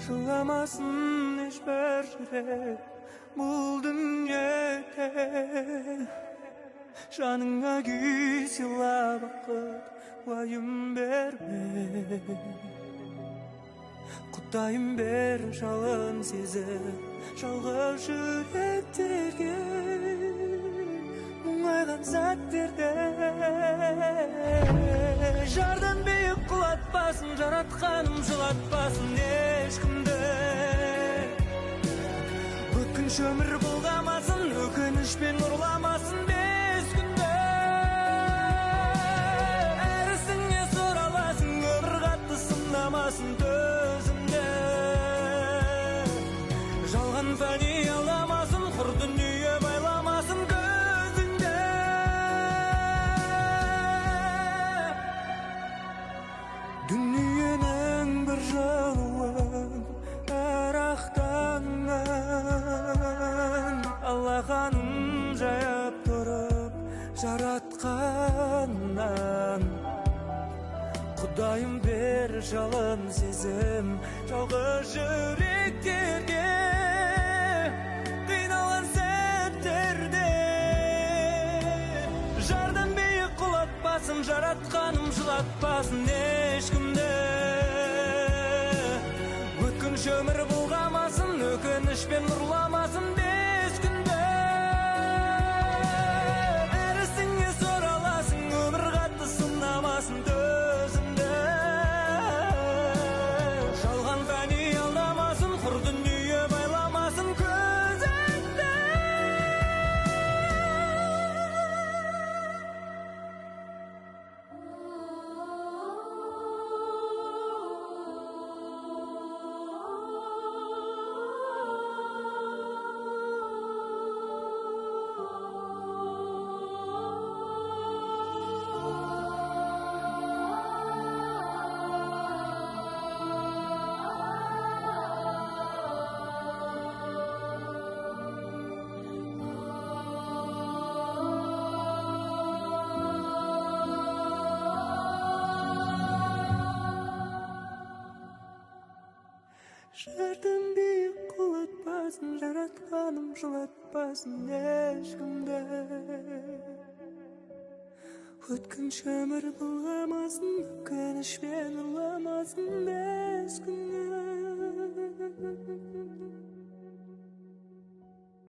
Жыламасын ешбір жерде бұл дүниеде. Жаныңа күй сыйла, бақыт уайым берме. Құдайым бер жалын сезім жалғыз жүректерге, мұңайған сәттерде. Жардан биік құлатпасын, жаратқаным жылатпасын ешкімді. Өткінші өмір бұлғамасын, өкінішпен ұрламасын бес күнді. Әр ісіңе сораласын, өмір қатты сынамасын төзімді. Жалған фәни аламасын, құр дүние байламасын көзіңді. Дүниенің бір жылуын әр ақтаңнан Аллаханың жайып тұрып жаратқаннан. Құдайым бер жалын сезім жалғыз жүректерге, қиналған сәттерде. Жардан биік құлатпасын, жаратқаным жылатпасын ешкімді. Өткінші өмір бұлғамасын, өкінішпен ұрламасын бес күнді. Әр ісіңе сораласын, өмір қатты сынамасын төзімді. Жалған фәни алдамасын, құр дүние байламасын көзіңді. Жардан биік құлатпасын, жаратқаным жылатпасын ешкімді. Өткінші өмір бұлғамасын, өкінішпен ұрламасын бес күнді.